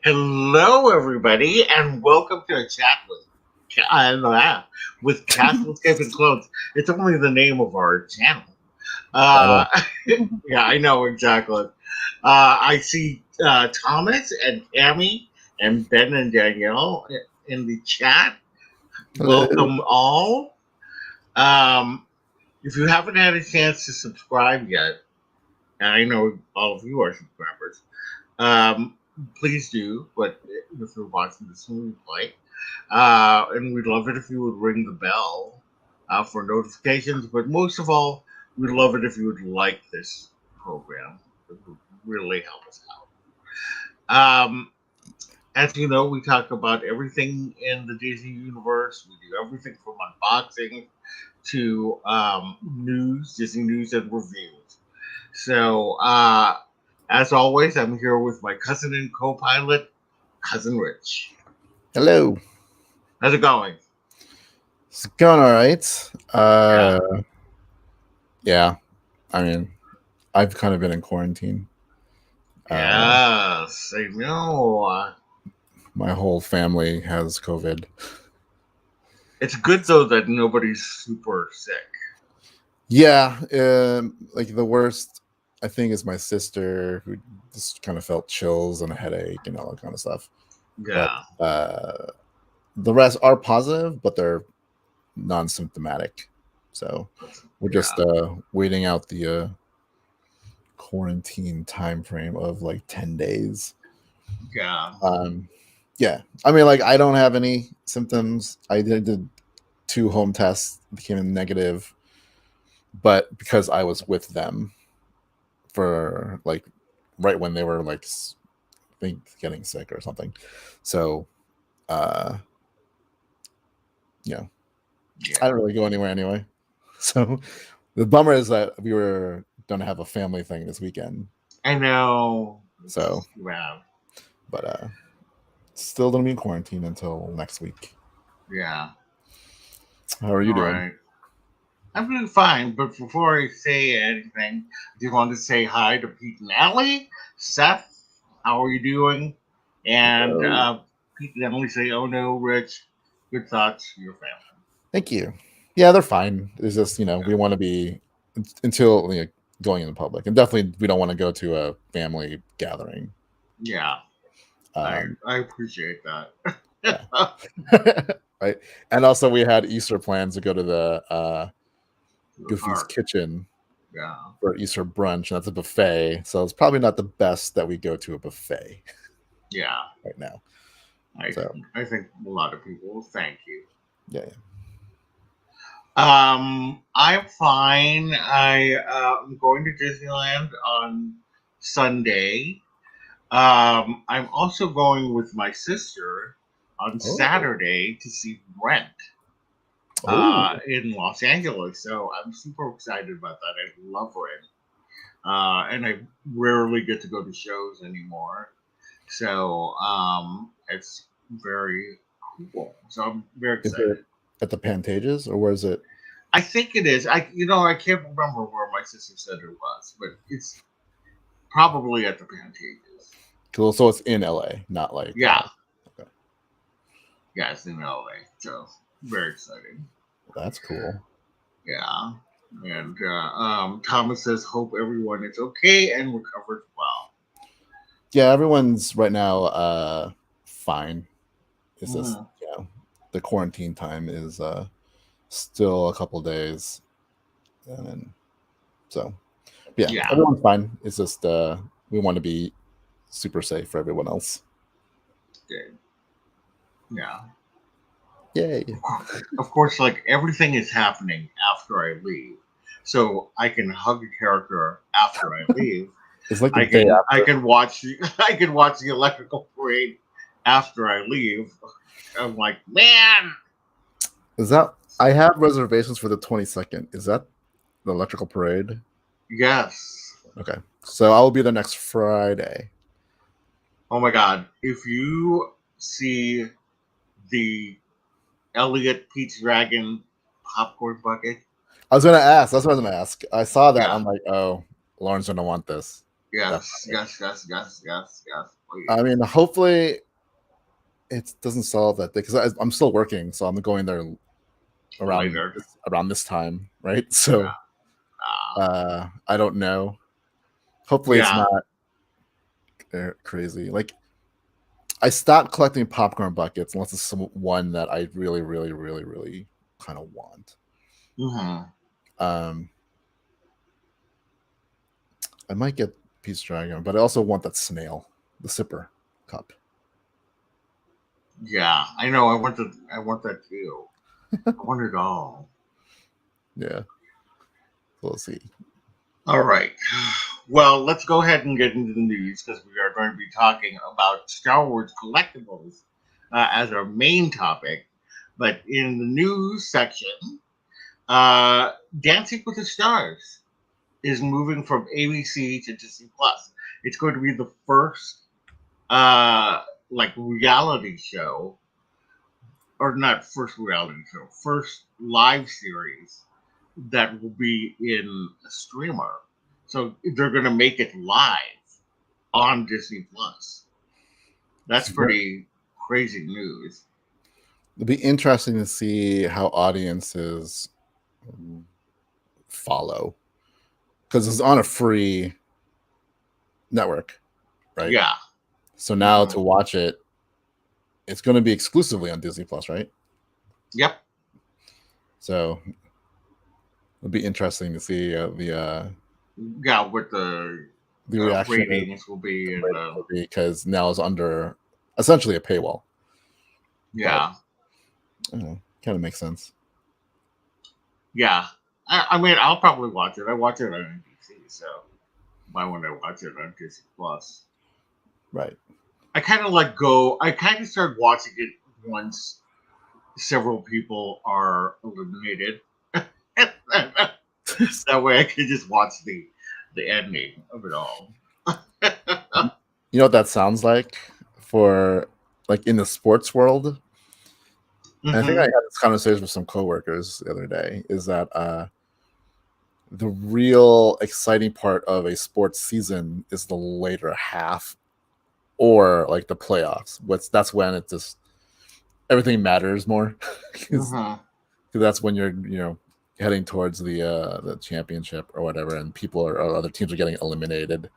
Hello, everybody, and welcome to a chat with Castle Escape and Clones. It's only the name of our channel. I know. Uh, yeah, I know exactly. I see Thomas and Tammy and Ben and Danielle in the chat. Hello. Welcome all. Um, if you haven't had a chance to subscribe yet, and I know all of you are subscribers, um, please do. But if you're watching this replay, and we'd love it if you would ring the bell for notifications. But most of all, we'd love it if you would like this program. It would really help us out. As you know, we talk about everything in the Disney universe. We do everything from unboxing to news, Disney news, and reviews. So, as always, I'm here with my cousin and co-pilot, Cousin Rich. Hello. How's it going? It's going all right. Yeah. Yeah. I mean, I've kind of been in quarantine. Yes, I know. My whole family has COVID. It's good though that nobody's super sick. Yeah. Like the worst, I think, is my sister, who just kind of felt chills and a headache and all that kind of stuff. Yeah. But the rest are positive, but they're non-symptomatic. So we're just waiting out the quarantine time frame of like 10 days. Yeah. Yeah, I mean, like, I don't have any symptoms. I did 2 home tests, came in negative, but because I was with them for like right when they were like I think getting sick or something, so you know, I don't really go anywhere anyway. So the bummer is that we were gonna have a family thing this weekend. I know. So Yeah. but still gonna be in quarantine until next week. Yeah. How are you All doing? right. I'm doing fine, but before I say anything, I just wanted to say hi to Pete and Allie. Seth, how are you doing? And Pete and Emily say, "Oh no, Rich, good thoughts, your family." Thank you. Yeah, they're fine. It's just, we want to be until going in the public, and definitely we don't want to go to a family gathering. Yeah, I appreciate that. Right, and also we had Easter plans to go to the Goofy's Kitchen for Easter brunch, and that's a buffet. So it's probably not the best that we go to a buffet. Yeah, right now. I think a lot of people will thank you. Yeah. I'm fine. I'm going to Disneyland on Sunday. I'm also going with my sister on Saturday to see Rent in Los Angeles. So I'm super excited about that. I love Rent. And I rarely get to go to shows anymore. So it's very cool. So I'm very excited. Is it at the Pantages, or where is it? I think it is. I can't remember where my sister said it was, but it's probably at the Pantages. Cool. So it's in LA, not like okay. Yeah, it's in LA. So very exciting. That's cool. Yeah. And Thomas says, "Hope everyone is okay and recovered well." Yeah, everyone's right now fine. It's just the quarantine time is still a couple days, and then so yeah, everyone's fine. It's just we want to be super safe for everyone else. Good. Yeah. Yay. Of course, like everything is happening after I leave, so I can hug a character after I leave. It's like I can watch the electrical parade after I leave. I'm like, man. Is that I have reservations for the 22nd? Is that the electrical parade? Yes. Okay, so I'll be there next Friday. Oh my god! If you see the Elliot Peach Dragon popcorn bucket, I was gonna ask. That's what I was gonna ask. I saw that. I'm like, oh, Lauren's gonna want this. Yes, definitely. yes, yes, yes, yes, yes. I Please. mean, hopefully it doesn't solve that thing because I'm still working, so I'm going there Later. around this time, right? So Uh, I don't know. Hopefully, it's yeah. not crazy. Like I stopped collecting popcorn buckets unless it's one that I really, really, really, really kind of want. Hmm. Um, I might get Peace Dragon, but I also want that snail, the sipper cup. Yeah, I know. I want the. I want that too. I want it all. Yeah, we'll see. All right. Well, let's go ahead and get into the news because we are going to be talking about Star Wars collectibles as our main topic. But in the news section, Dancing with the Stars is moving from ABC to Disney Plus. It's going to be the first like reality show, or not first reality show, first live series that will be in a streamer. So they're going to make it live on Disney Plus. That's pretty crazy news. It'll be interesting to see how audiences follow because it's on a free network, right? Yeah. So now Hmm. to watch it, it's going to be exclusively on Disney Plus, right? Yep. So it'll be interesting to see Yeah, what the the reaction is ratings will be, and because now it's under essentially a paywall, but yeah, kind of makes sense. yeah. I mean, I'll probably watch it. I watch it on NBC, so why wouldn't I watch it on Disney Plus? Right. I kind of like go. I kind of started watching it once several people are eliminated. That way, I can just watch the ending of it all. You know what that sounds like for like in the sports world? And I think I Hmm. had this conversation with some coworkers the other day. Is that the real exciting part of a sports season is the later half or like the playoffs. That's when it just everything matters more because Hmm. that's when you're heading towards the championship or whatever, and people or other teams are getting eliminated.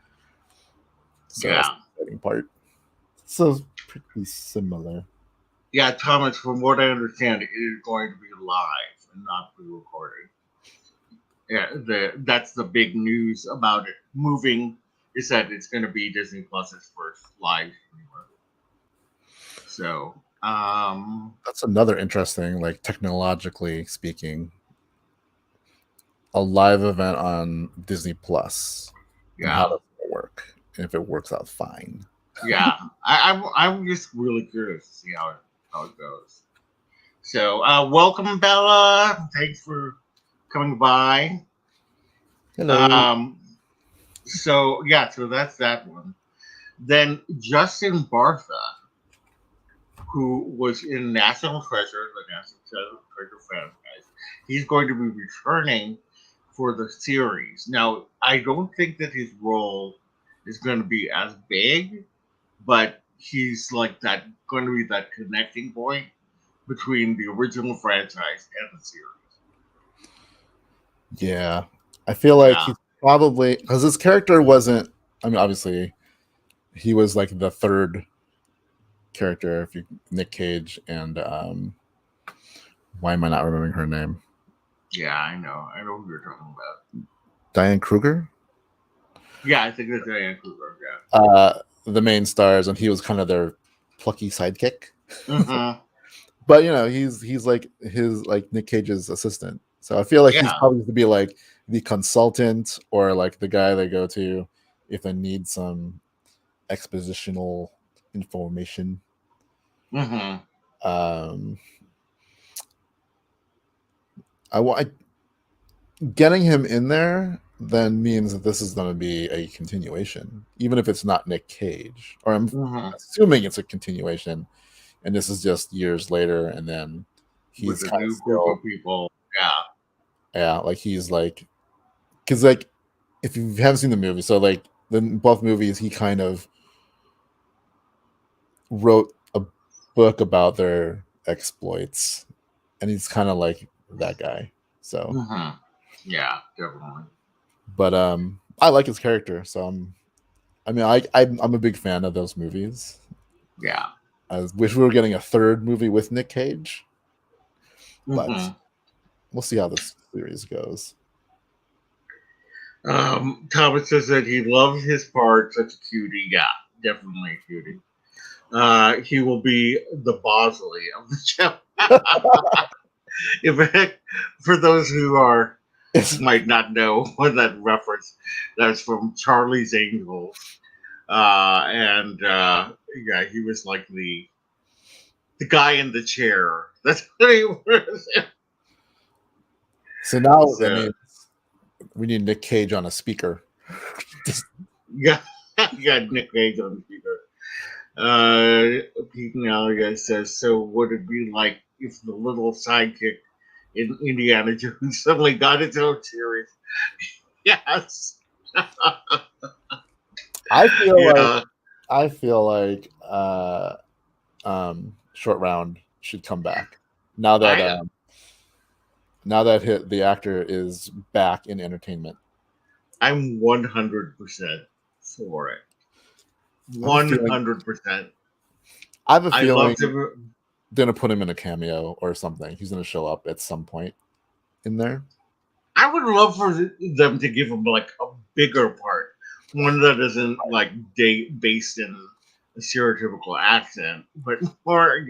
So that's Yeah. the exciting part. So pretty similar. Yeah, Thomas, from what I understand, it is going to be live and not pre recorded. Yeah, that's the big news about it moving is that it's going to be Disney Plus's first live streamer. So, That's another interesting, like technologically speaking, a live event on Disney Plus, and how yeah, does it work? And if it works out fine. yeah. I'm just really curious to see how it goes. So, welcome, Bella. Thanks for coming by. Hello. Um, so yeah, so that's that one. Then Justin Bartha, who was in National Treasure, the National Treasure franchise, he's going to be returning for the series. Now, I don't think that his role is going to be as big, but he's like that going to be that connecting point between the original franchise and the series. Yeah, I feel like Yeah. he's probably because his character wasn't. I mean, obviously, he was like the third character. If you Nick Cage and why am I not remembering her name? Yeah, I know. I know who you're talking about. Diane Kruger. Yeah, I think that's Diane Kruger. The main stars, and he was kind of their plucky sidekick. Yeah. Hmm. But he's like his like Nick Cage's assistant. So I feel like he's Yeah. probably to be like the consultant or like the guy they go to if they need some expositional information. Hmm. Um, I getting him in there then means that this is going to be a continuation, even if it's not Nick Cage. Or I'm Hmm. assuming it's a continuation, and this is just years later, and then With he's a kind of new group still of people. Yeah. yeah, like he's like because like if you haven't seen the movie, so like then both movies he kind of wrote a book about their exploits, and he's kind of like that guy. So, Mm-hmm. Yeah, definitely. but I like his character. So I mean, I'm a big fan of those movies. Yeah. I wish we were getting a third movie with Nick Cage, but Mm-hmm. we'll see how this series goes. Thomas says that he loves his part. Such a cutie. Yeah, definitely a cutie. He will be the Bosley of the show. For those who are It's, might not know what that reference, that's from Charlie's Angels, and yeah, he was like the guy in the chair. That's what he was. so now that So means we need Nick Cage on a speaker. yeah, you got Nick Cage on the speaker. Pete Nalliga says, so would it be like if the little sidekick in Indiana Jones suddenly got its own series? Yes. I feel like Yeah, I feel like Short Round should come back now that I the actor is back in entertainment. I'm 100% for it. I have a One feeling. hundred percent. I have a I love feeling to. they're gonna put him in a cameo or something. He's gonna show up at some point in there. I would love for them to give him like a bigger part, one that isn't like based in a stereotypical accent, but more,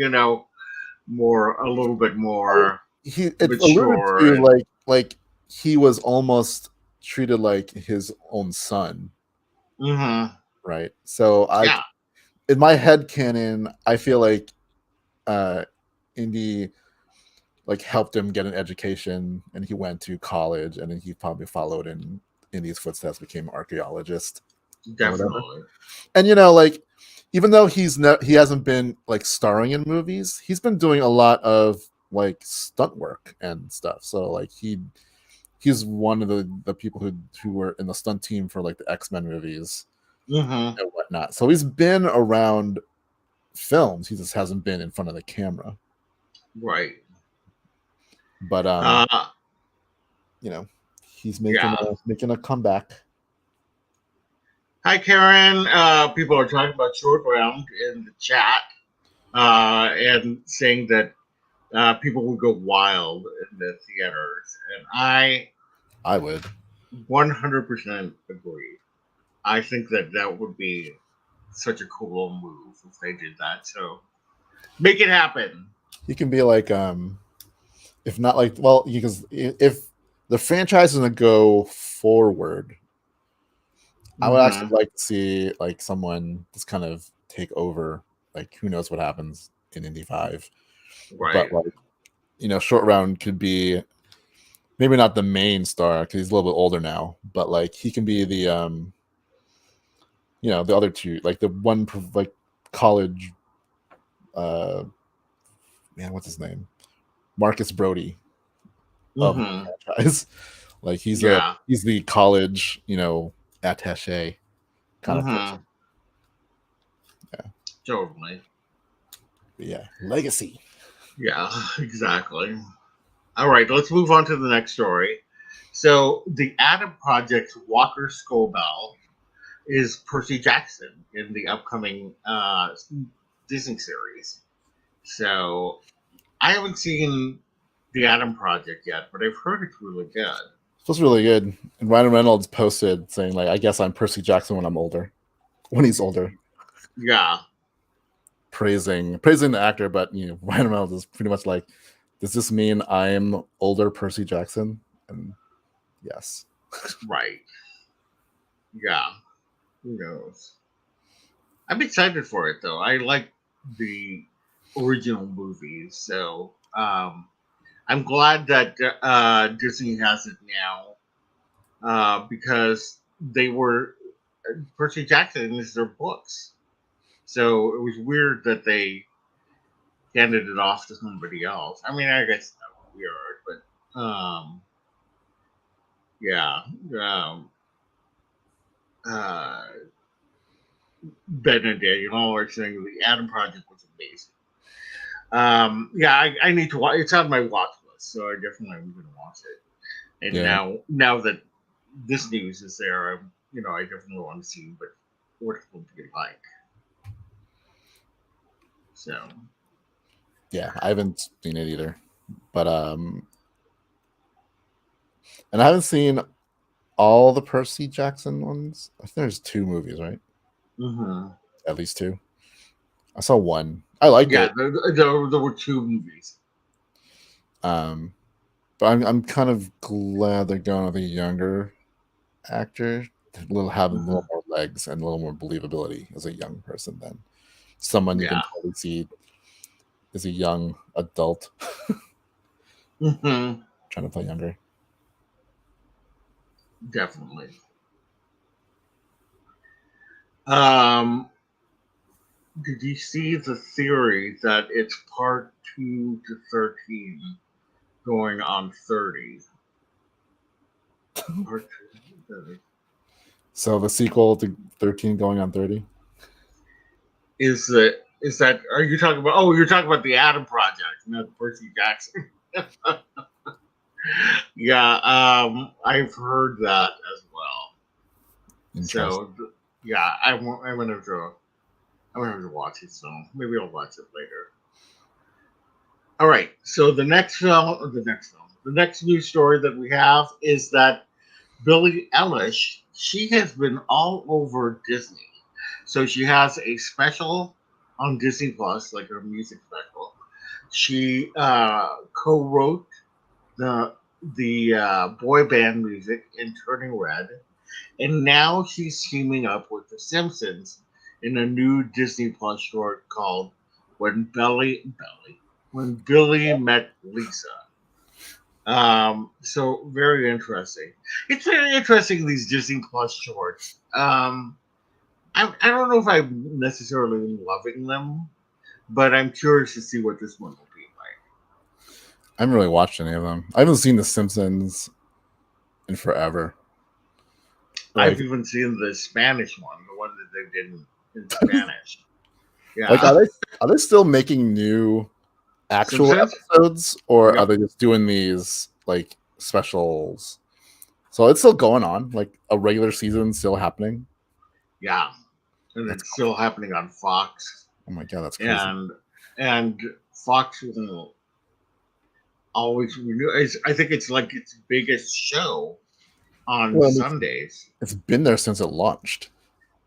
more a little bit more He it alluded mature to and. like he was almost treated like his own son, Hmm. right? So I Yeah, in my head canon, I feel like uh Indy like helped him get an education and he went to college and then he probably followed in Indy's footsteps, became an archaeologist or whatever. definitely. And like even though he hasn't been like starring in movies, he's been doing a lot of like stunt work and stuff. So like he's one of the people who were in the stunt team for like the X-Men movies Hmm. and whatnot. So he's been around films. He just hasn't been in front of the camera. Right. But Uh, you know, he's yeah. making a comeback. Hi, Karen. People are talking about Short Round in the chat and saying that people would go wild in the theaters. And I I would. 100% agree. I think that that would be such a cool move if they did that. So make it happen. He can be like if not like well because if the franchise is gonna go forward, I would actually Hmm. like to see like someone just kind of take over. Like who knows what happens in Indy 5, but Right. like Short Round could be maybe not the main star because he's a little bit older now, but like he can be the the other two, like the one like college uh man, what's his name? Marcus Brody of the Hmm. franchise. Like Yeah. he's the college, attaché kind of person. Hmm. Yeah. Totally. But yeah. Legacy. Yeah, exactly. All right, let's move on to the next story. So, the Adam Project's Walker Scobell is Percy Jackson in the upcoming Disney series. So, I haven't seen the Adam Project yet, but I've heard it's really good. It was really good. And Ryan Reynolds posted saying like, I guess I'm Percy Jackson when I'm older. When he's older. Yeah, Praising the actor, but Ryan Reynolds is pretty much like, does this mean I'm older Percy Jackson? And yes. right. Yeah, who knows? I'm excited for it though. I like the original movies, so I'm glad that Disney has it now because they were Percy Jackson is their books, so it was weird that they handed it off to somebody else. I mean, I guess not weird, but yeah. Um, uh, Ben and Daniel are saying the Adam Project was amazing. Yeah, I need to watch. It's on my watch list, so I definitely am going to watch it. And Yeah, now that this news is there, I definitely want to see what it's going to be like. So yeah. I haven't seen it either, but and I haven't seen all the Percy Jackson ones. I think there's 2 movies, right? hmm At least 2. I saw one. I liked yeah, it. there were 2 movies. Um, but I'm kind of glad they're going with a younger actor to have a little hmm more legs and a little more believability as a young person than someone you can Yeah. totally see as a young adult hmm trying to play younger. Definitely. Um, did you see the theory that it's part 2 to 13 going on 30? Part 2 So the sequel to 13 going on 30. is that are you talking about? Oh, you're talking about the Adam Project, not Percy Jackson. Yeah, I've heard that as well. Interesting. So yeah, I'm gonna have to watch it. So maybe I'll watch it later. All right. So the next news story that we have is that Billie Eilish, she has been all over Disney. So she has a special on Disney Plus, like her music special. She co-wrote the boy band music in Turning Red, and now she's teaming up with The Simpsons in a new Disney Plus short called When Billy Met Lisa. So very interesting. It's very interesting, these Disney Plus shorts. I don't know if I'm necessarily loving them, but I'm curious to see what this one will be I haven't really watched any of them. I haven't seen The Simpsons in forever. like. Like, I've even seen the Spanish one, the one that they did in Spanish. like Yeah, are they still making new actual Simpsons. episodes, or are Yep. they just doing these like specials? So it's still going on, like a regular season still happening. Yeah, and That's it's still happening on Fox, Oh my god, that's crazy. and Fox will always renew. I think it's like its biggest show on Well, Sundays. it's been there since it launched.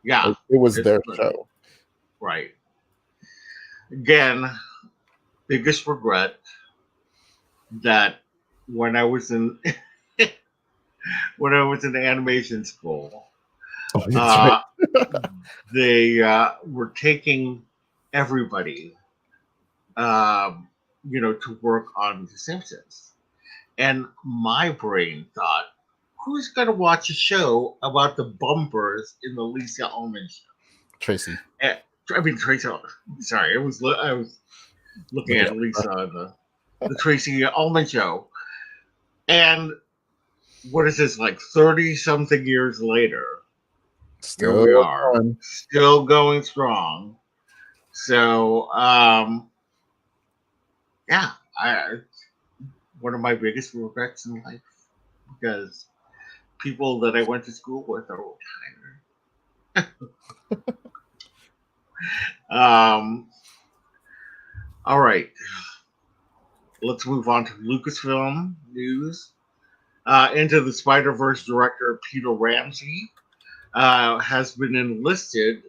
Yeah, Like, it was it's their show. right. Again, biggest regret that when I was in when I was in animation school, Oh, yeah, that's right. uh, they were taking everybody, um, to work on The Simpsons, and my brain thought, "Who's going to watch a show about the bumpers in the Lisa Ullman show?" Tracy. Eh, I mean, Tracy. Sorry, I was looking Look at at Lisa on the Tracy Ullman show, and what is this, like 30 something years later? Here still we are, going. still going strong. So, yeah, one of my biggest regrets in life, because people that I went to school with are retired. All right, let's move on to Lucasfilm news. Into the Spider Verse director Peter Ramsey has been enlisted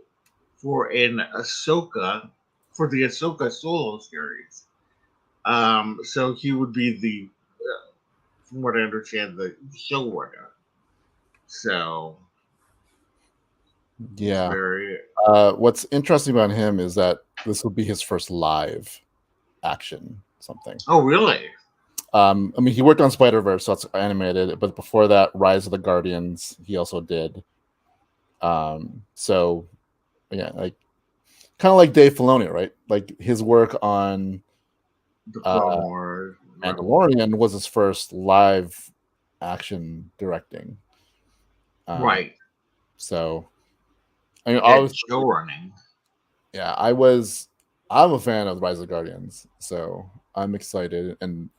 for the Ahsoka solo series. So he would be from what I understand, the showrunner. So it's Yeah. very What's interesting about him is that this will be his first live action something. Oh, really? I mean, he worked on Spider Verse, so that's animated. But before that, Rise of the Guardians, he also did. So yeah, like kind of like Dave Filoni, right? Like his work on The Clone uh, Wars, Rebels. Mandalorian was his first live action directing. Um, Right. So I mean, And obviously, show running. yeah, I'm a fan of the Rise of the Guardians, so I'm excited. And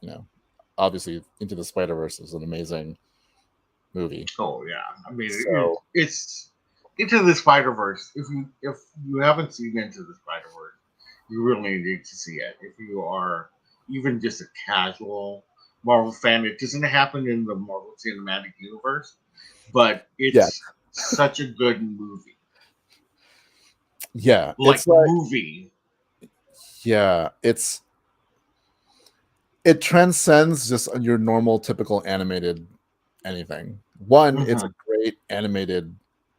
obviously, Into the Spider Verse is an amazing movie. Oh yeah, I mean So it's Into the Spider Verse. If you haven't seen Into the Spider Verse, you really need to see it. If you are even just a casual Marvel fan, it doesn't happen in the Marvel Cinematic Universe, but yeah, it's such a good movie. yeah, Like it's like movie. yeah, it transcends just your normal typical animated anything. One, it's a Hmm. great animated,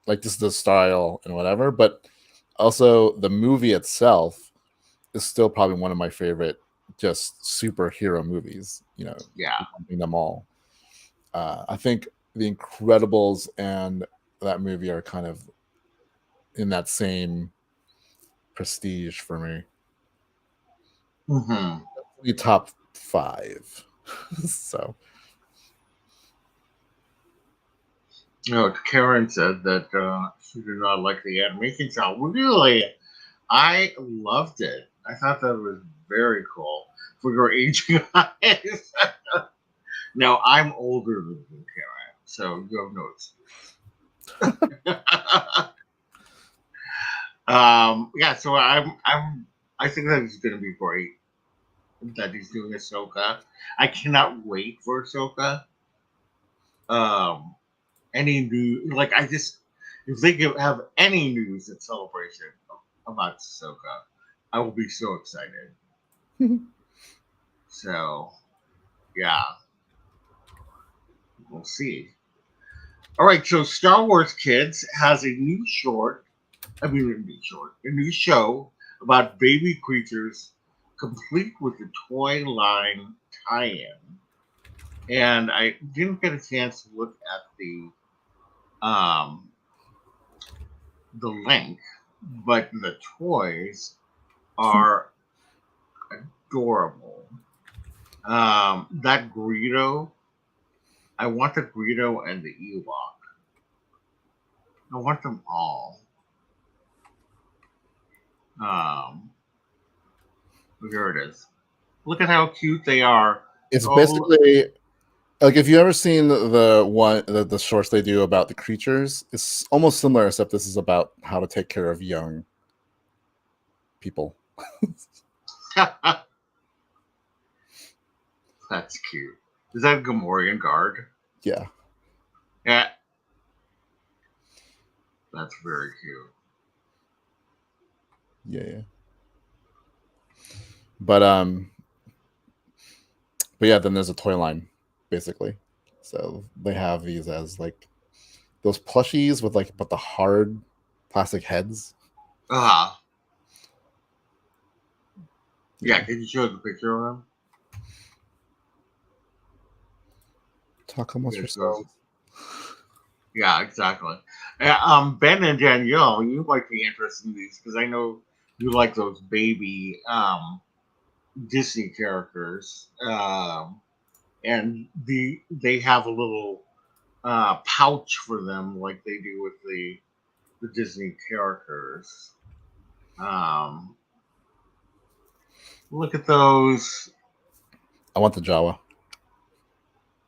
like just the style and whatever, but also the movie itself is still probably one of my favorite just superhero movies. Yeah. Lumping them all. I think The Incredibles and that movie are kind of in that same prestige for me. Hmm. The top five. So Karen said that she did not like the animation style. Really, I loved it. I thought that was very cool for your age guys. Now I'm older than Karen, so you have no excuse. Yeah, so I think that it's going to be great that he's doing Ahsoka. I cannot wait for Ahsoka. Um, any new like I just if they have any news at Celebration about Ahsoka, I will be so excited. So yeah, we'll see. All right, so Star Wars Kids has a new short. I mean, a new short, a new show about baby creatures, complete with a toy line tie-in. And I didn't get a chance to look at um the link, but the toys are adorable. That Greedo, I want the Greedo and the Ewok. I want them all. Um, Here it is. Look at how cute they are. it's Oh, basically like if you ever seen the shorts they do about the creatures, it's almost similar, except this is about how to take care of young people. that's cute. Is that a Gamorrean guard? Yeah, Yeah, that's very cute. yeah. But but yeah, then there's a toy line, basically. So they have these as like those plushies with like but the hard plastic heads. Ah, yeah. Yeah, Can you show the picture of them? talk amongst Yes, those. yourselves. Yeah, exactly. Ben and Danielle, you might be interested in these because I know you like those baby Disney characters. And they have a little pouch for them, like they do with the Disney characters. Um, Look at those. I want the Jawa.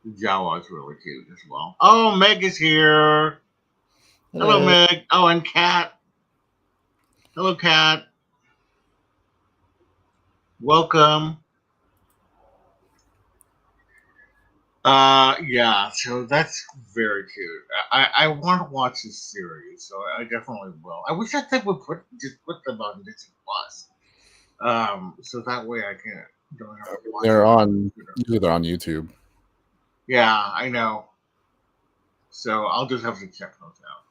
Jawa's really cute as well. Oh, Meg is here. Hello, Hey. Meg. Oh, and Kat. Hello, Kat. Welcome. Yeah, so that's very cute. I want to watch this series, so I definitely will. I wish that they would put them on Disney Plus, so that way I can don't have to watch They're them on the on computer. usually they're on YouTube. Yeah, I know. So I'll just have to check those out.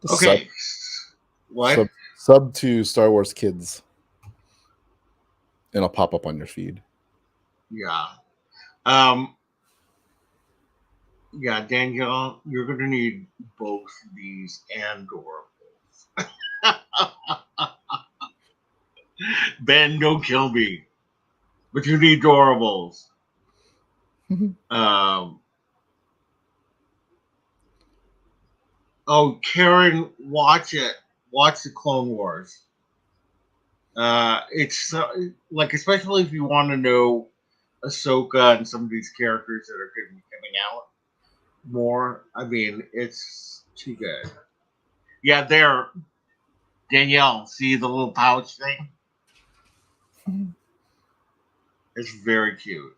The Okay, what? sub to Star Wars Kids. It'll pop up on your feed. Yeah, um, yeah, Danielle, you're gonna need both these and Dora. Ben, don't kill me. But you need Doorables. Um, Oh, Karen, watch it. Watch the Clone Wars. It's like, especially if you want to know Ahsoka and some of these characters that are going to be coming out more. I mean, it's too good. Yeah, there, Danielle. See the little pouch thing? It's very cute.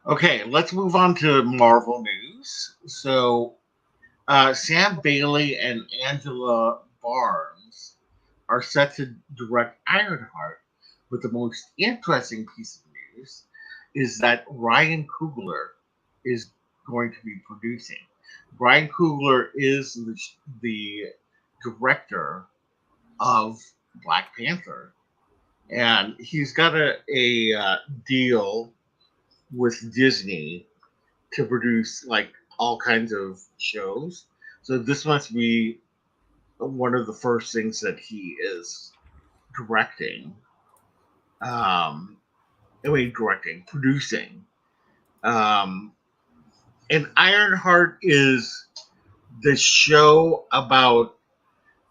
Okay, let's move on to Marvel news. So, Sam Bailey and Angela Barnes are set to direct Ironheart. But the most interesting piece of news is that Ryan Coogler is going to be producing. Ryan Coogler is the director of Black Panther, and he's got a deal with Disney to produce like all kinds of shows. So this must be one of the first things that he is directing. Um, I mean, directing, producing. Um, and Ironheart is the show about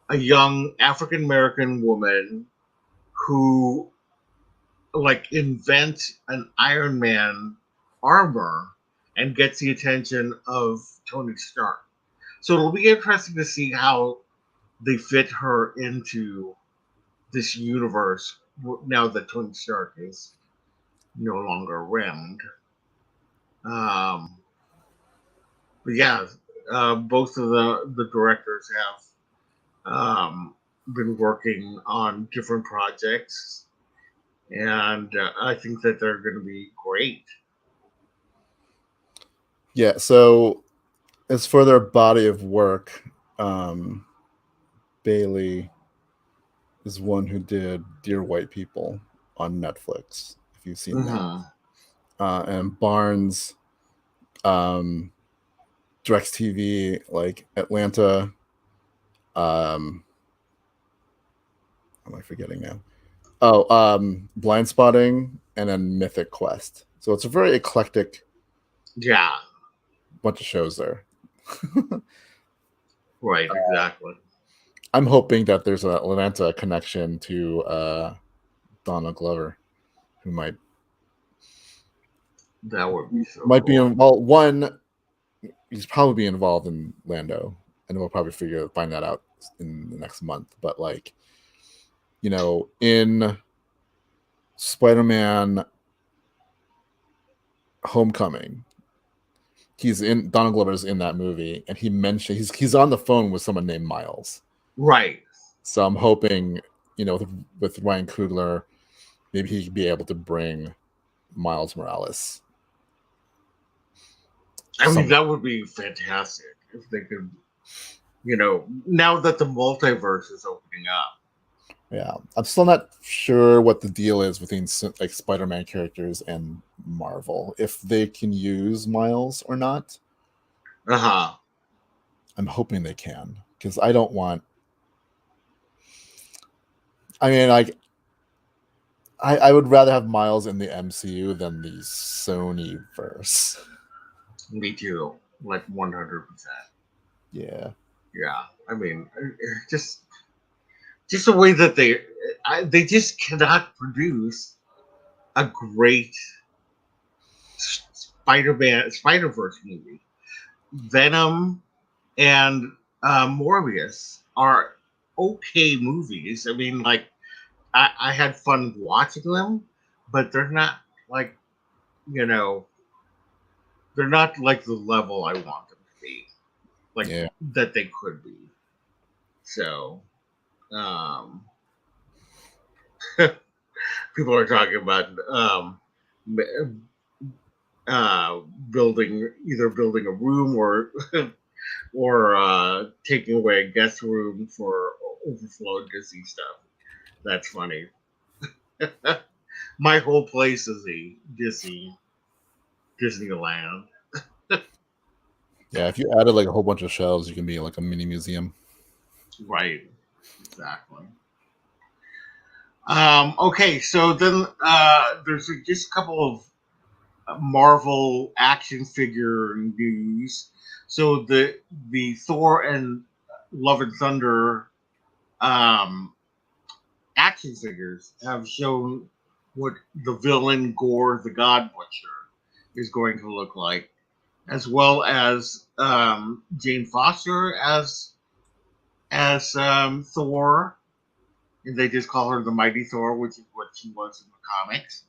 a young African American woman who like invents an Iron Man armor and gets the attention of Tony Stark. So it'll be interesting to see how they fit her into this universe now that Tony Stark is no longer around. Um, but yeah, both of the directors have been working on different projects, and I think that they're going to be great. Yeah. So as for their body of work, um, Bailey is one who did Dear White People on Netflix. If you've seen that, Mm-hmm. and Barnes um, directs TV like Atlanta. Am I forgetting now? Oh, Blind Spotting and then Mythic Quest. So it's a very eclectic Yeah, bunch of shows there. right, exactly. I'm hoping that there's a Atlanta connection to Donald Glover, who That would be so might be cool. well. One, he's probably involved in Lando, and we'll probably find that out in the next month. But like, in Spider-Man Homecoming, he's in Donald Glover's in that movie, and he mentioned he's on the phone with someone named Miles. Right. So I'm hoping, with Ryan Coogler, maybe he could be able to bring Miles Morales. I mean, that would be fantastic if they could, now that the multiverse is opening up. Yeah, I'm still not sure what the deal is between like Spider-Man characters and Marvel, if they can use Miles or not. Uh huh. I'm hoping they can, because I don't want. I mean, like, I would rather have Miles in the MCU than the Sony verse. Me too. Like 100%. Yeah. Yeah. I mean, just the way that they just cannot produce a great Spider Verse movie. Venom and Morbius are okay movies. I mean, like I had fun watching them, but they're not like you know they're not like the level I want them to be, like Yeah. that they could be. So um, people are talking about uh, building a room or taking away a guest room for overflow Disney stuff. That's funny. My whole place is a Disneyland. Yeah, if you added like a whole bunch of shelves, you can be like a mini museum. Right. Exactly. Okay, so then there's just a couple of Marvel action figure news. So the Thor and Love and Thunder um, action figures have shown what the villain Gore the God Butcher is going to look like, as well as Jane Foster as Thor. And they just call her the Mighty Thor, which is what she was in the comics.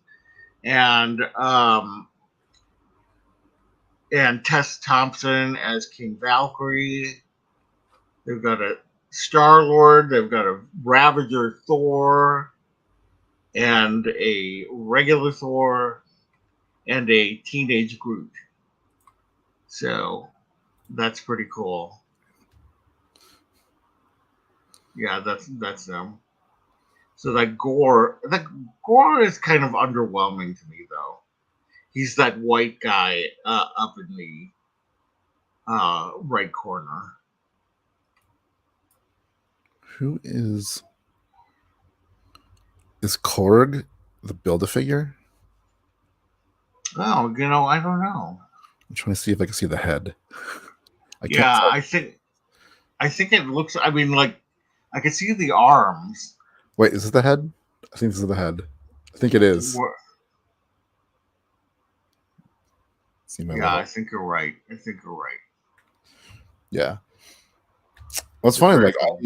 And Tess Thompson as King Valkyrie. They've got a Star Lord. They've got a Ravager Thor, and a regular Thor, and a teenage Groot. So that's pretty cool. Yeah, that's them. So that Gore is kind of underwhelming to me though. He's that white guy up in the right corner. Who is Korg the Build-A-Figure? Oh, I don't know. I'm trying to see if I can see the head. I can't Yeah, tell. I think it looks. I mean, like I can see the arms. Wait, is this the head? I think this is the head. I think it is. See my Yeah, little. I think you're right. Yeah. Well, it's funny. Like Cool.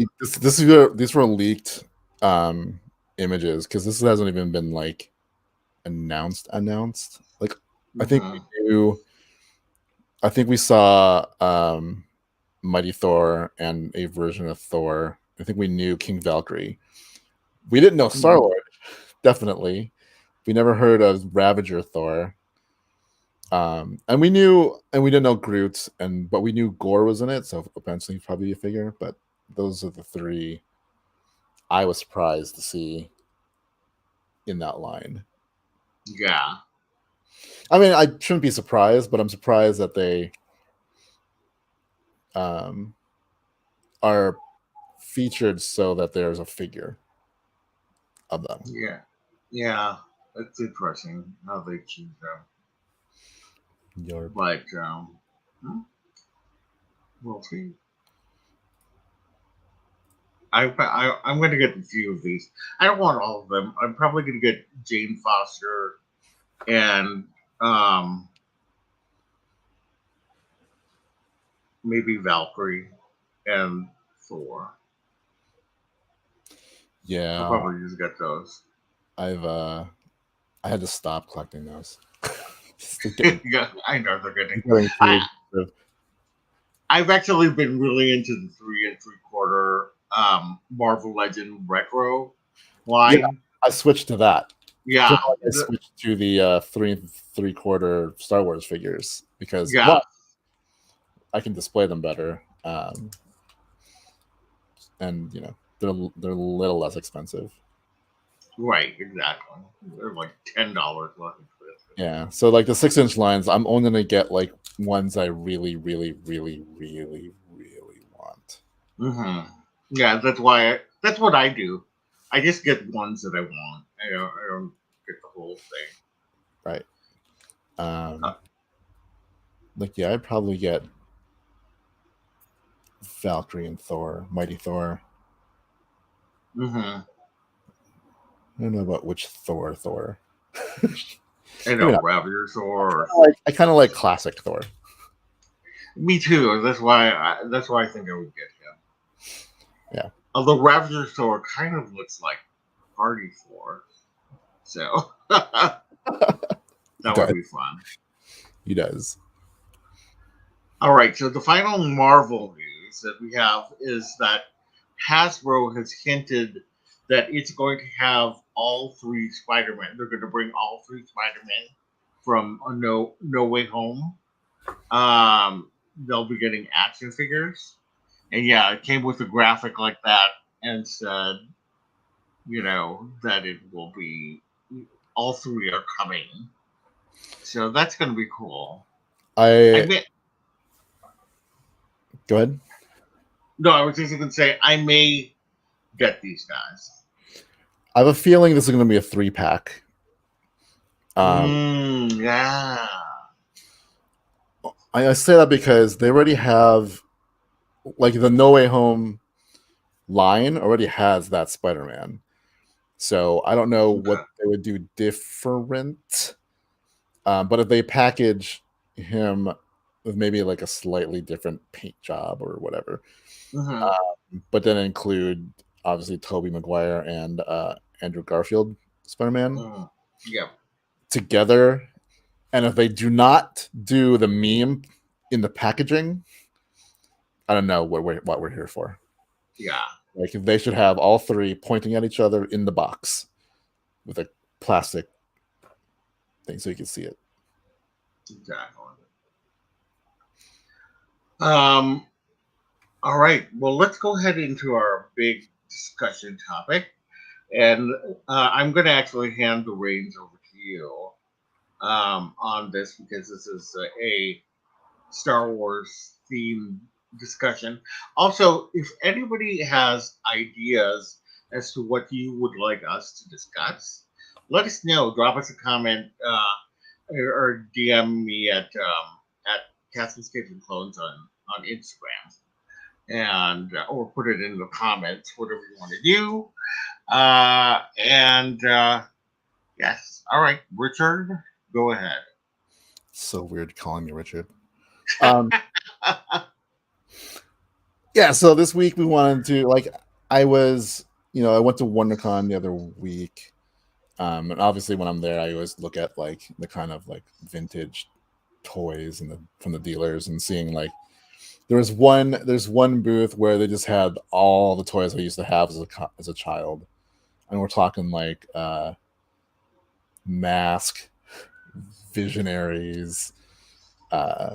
these were leaked images because this hasn't even been like announced. Like I think we knew. I think we saw Mighty Thor and a version of Thor. I think we knew King Valkyrie. We didn't know Star Lord. Definitely, we never heard of Ravager Thor. And we didn't know Groot, but we knew Gore was in it, so eventually probably a figure. But those are the three I was surprised to see in that line. Yeah. I mean, I shouldn't be surprised, but I'm surprised that they are featured so that there's a figure of them. Yeah. Yeah. That's interesting how they choose them. But we'll see. I'm going to get a few of these. I don't want all of them. I'm probably going to get Jane Foster and maybe Valkyrie and Thor. Yeah, I'll probably just get those. I had to stop collecting those. Yeah, I know they're getting. Getting I've actually been really into the 3 3/4 Marvel Legend retro line. Yeah, I switched to that. Yeah, I switched to the 3 3/4 Star Wars figures because yeah, I can display them better, and they're a little less expensive. right, exactly. They're like $10 less expensive. Yeah, so like the 6-inch lines, I'm only gonna get like ones I really, really, really, really, really want. Mm-hmm. Yeah, that's what I do. I just get ones that I want. I don't get the whole thing. Right. Like yeah, I'd probably get Valkyrie and Thor, Mighty Thor. Mm-hmm. I don't know about which Thor. I know, Ravager Thor. I kind of like classic Thor. Me too. That's why I think I would get him. Yeah. Although Ravager Thor kind of looks like Party Thor, so that would be fun. He does. All right. So the final Marvel news that we have is that Hasbro has hinted that it's going to have all 3 Spider-Man. They're going to bring all 3 Spider-Man from No Way Home. They'll be getting action figures, and yeah, it came with a graphic like that and said, that it will be all 3 are coming. So that's going to be cool. Go ahead. No, I was just going to say I may get these guys. I have a feeling this is going to be a 3-pack. Yeah. I say that because they already have, like, the No Way Home line already has that Spider-Man. So I don't know what Okay. they would do different. But if they package him with maybe like a slightly different paint job or whatever, Mm-hmm. but then include obviously Tobey Maguire and Andrew Garfield Spider-Man Mm-hmm. Yeah. together, and if they do not do the meme in the packaging, I don't know what we're here for. Yeah. Like, if they should have all three pointing at each other in the box with a plastic thing so you can see it. Exactly. Um. All right. Well, let's go ahead into our big discussion topic, and I'm going to actually hand the reins over to you on this because this is a Star Wars themed discussion. Also, if anybody has ideas as to what you would like us to discuss, let us know. Drop us a comment or DM me at Cast Escapes and Clones on Instagram, and or put it in the comments, whatever you want to do. And yes, all right, Richard, go ahead. So weird calling me Richard. Um, yeah, so this week we wanted to, like, I was, I went to WonderCon the other week. And obviously when I'm there, I always look at like the kind of like vintage toys and from the dealers, and seeing like there's one booth where they just had all the toys I used to have as a child, and we're talking like Mask, Visionaries,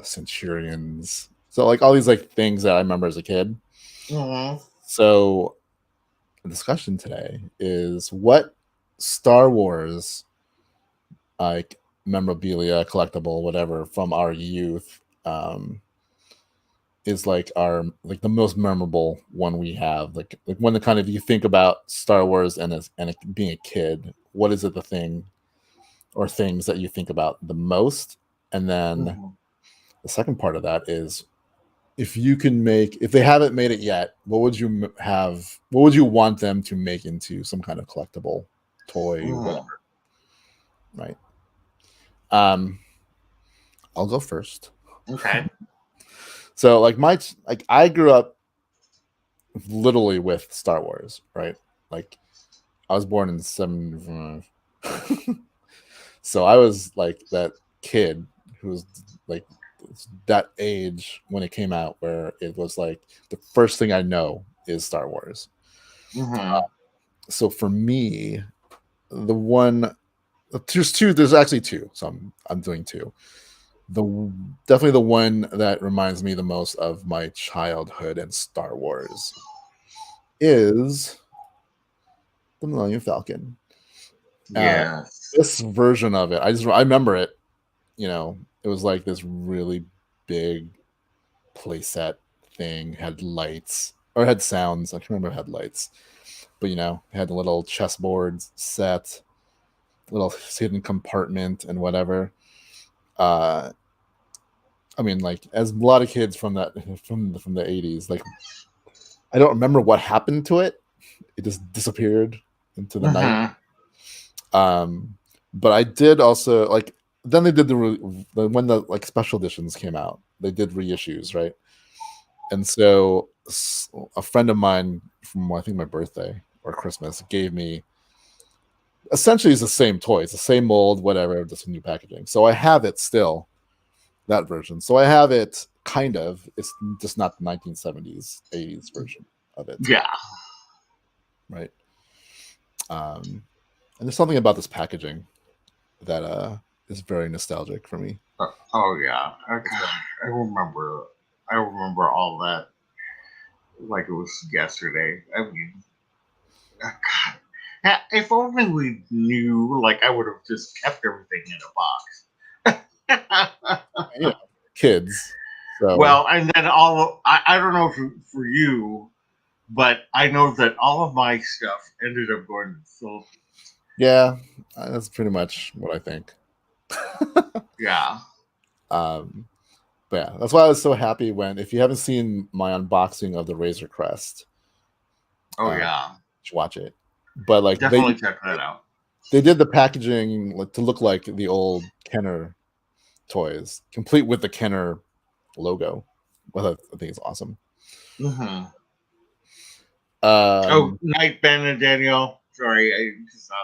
Centurions, so like all these like things that I remember as a kid. Mhm. So the discussion today is what Star Wars, like, memorabilia, collectible, whatever, from our youth, is like our, like, the most memorable one we have. Like when the kind of you think about Star Wars being a kid, what is it, the thing or things that you think about the most? And then Mhm. the second part of that is, if they haven't made it yet, what would you want them to make into some kind of collectible toy, whatever, Mhm. right? Um, I'll go first. Okay. So like I grew up literally with Star Wars, right? Like, I was born in 75. So I was like that kid who was like that age when it came out, where it was like the first thing I know is Star Wars. Mhm. So for me, the one there's actually two, so I'm doing two. The Definitely the one that reminds me the most of my childhood and Star Wars is the Millennium Falcon. Uh, Yes. this version of it, I remember it. It was like this really big playset thing, had lights or had sounds. I can't remember if it had lights, but it had a little chessboard set, little hidden compartment, and whatever. Uh, I mean, like, as a lot of kids from that from the 80s, like, I don't remember what happened to it. It just disappeared into the night. Mhm. Um, but I did also like. Then they did when the like special editions came out. They did reissues, right? And so a friend of mine from, I think, my birthday or Christmas gave me, essentially, it's the same toy. It's the same mold, whatever, just new packaging. So I have it still, that version. So I have it kind of. It's just not the 1970s, 80s version of it, Yeah. right? And there's something about this packaging that is very nostalgic for me. Oh yeah. As well. I remember. I remember all that like it was yesterday. I mean, God. If only we knew, like, I would have just kept everything in a box. And, kids. So Well, and then I don't know for you, but I know that all of my stuff ended up going to the Philippines. yeah, that's pretty much what I think. Yeah. Um, But yeah, that's why I was so happy when, if you haven't seen my unboxing of the Razor Crest, Oh you yeah, should watch it. But like definitely check that out. they did the packaging like to look like the old Kenner toys, complete with the Kenner logo. Well, I think it's awesome. Mm-hmm. Oh, Um, night, Ben and Danielle. Sorry, I just saw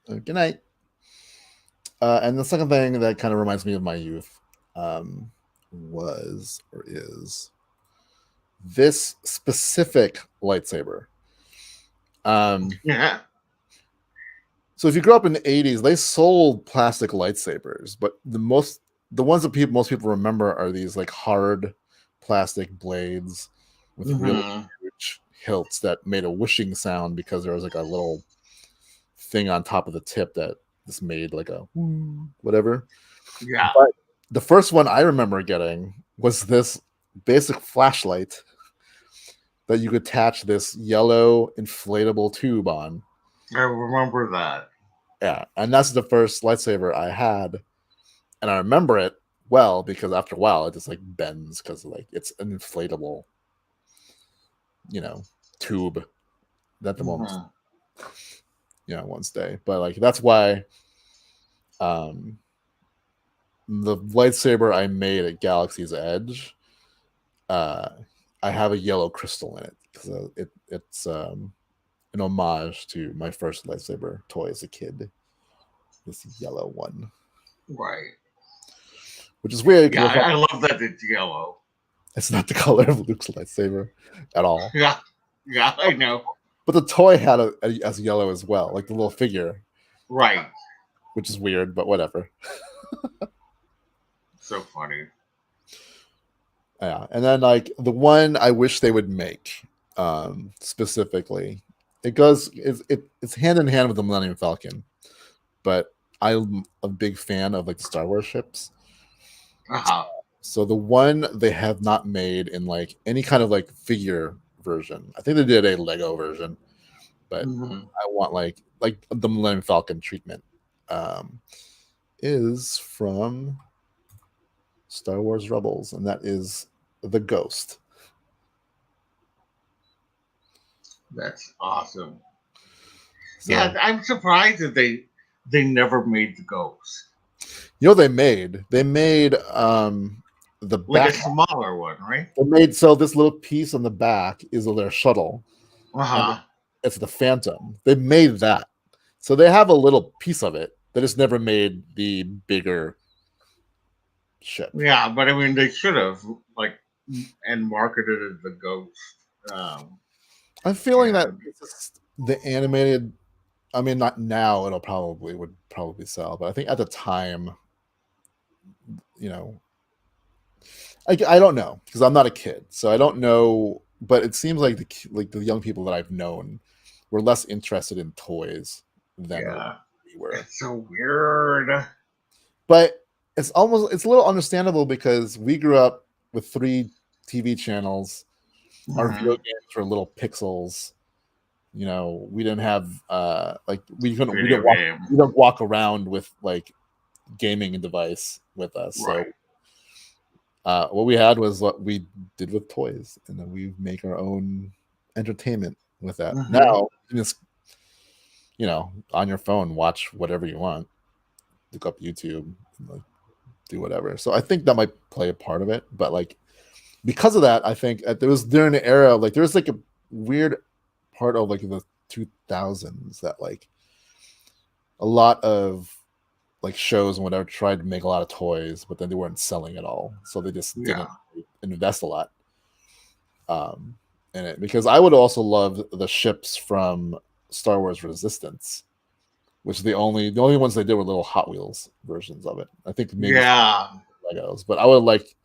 that. Good night. And the second thing that kind of reminds me of my youth was or is this specific lightsaber. Yeah. So if you grew up in the 80s, they sold plastic lightsabers, but the ones that most people remember are these like hard plastic blades with really Mm-hmm. huge hilts that made a whooshing sound because there was like a little thing on top of the tip that just made like a whatever. Yeah. But the first one I remember getting was this basic flashlight that you could attach this yellow inflatable tube on. I remember that. Yeah, and that's the first lightsaber I had, and I remember it well because after a while it just like bends because like it's an inflatable, tube that the moment, Mm-hmm. won't stay. But like that's why, um, the lightsaber I made at Galaxy's Edge, uh, I have a yellow crystal in it because it's an homage to my first lightsaber toy as a kid. This yellow one, Right. which is weird Yeah, because I love that it's yellow. it's not the color of Luke's lightsaber at all. Yeah. Yeah, I know. But the toy had as yellow as well, like the little figure, Right. which is weird, but whatever. So funny. Yeah, and then like the one I wish they would make, specifically, it's hand in hand with the Millennium Falcon, but I'm a big fan of like the Star Wars ships. Uh-huh. So the one they have not made in like any kind of like figure version. I think they did a Lego version, but Mm-hmm. I want like the Millennium Falcon treatment. Is from Star Wars Rebels, and that is the Ghost. That's awesome. So, Yeah, I'm surprised that they never made the ghost. they made the Like a back. smaller one, right? They made so this little piece on the back is of their shuttle, and Uh-huh. it's the Phantom. They made that, so they have a little piece of it. They just never made the bigger ship. Yeah, but I mean they should have like and marketed it as the ghost. Um I'm feeling that and the animated. I mean, not now. Would probably sell, but I think at the time, you know, I don't know because I'm not a kid, so I don't know. But it seems like the young people that I've known were less interested in toys than yeah, we were. it's so weird. But it's a little understandable because we grew up with 3 TV channels. Our video Mhm. games were little pixels. We didn't have like we couldn't Video game. we don't walk around with like gaming device with us. Right. So what we had was what we did with toys, and then we make our own entertainment with that. Hmm. Now you can just on your phone watch whatever you want, look up YouTube, and, like, do whatever. So I think that might play a part of it, but like because of that, I think there was during the era like there's like a weird part of like the 2000s that like a lot of like shows and whatever tried to make a lot of toys, but then they weren't selling at all, so they just Yeah. didn't invest a lot in it. Because I would also love the ships from Star Wars Resistance, which the only ones they did were little Hot Wheels versions of it. I think maybe Yeah. Legos, but I would like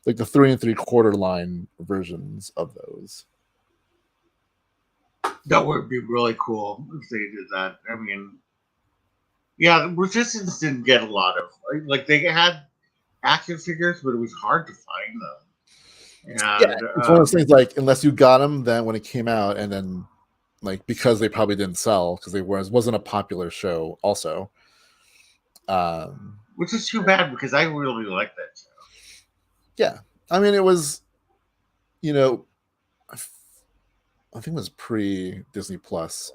the 3 3/4 line versions of those. That would be really cool if they did that. I mean, yeah, Resistance didn't get a lot of like they had action figures, but it was hard to find them. Yeah, And it's one of those things like unless you got them then when it came out, and then like because they probably didn't sell because they wasn't a popular show also. which is too bad because I really like that show. Yeah, I mean, it was, you know, I think it was pre Disney Plus,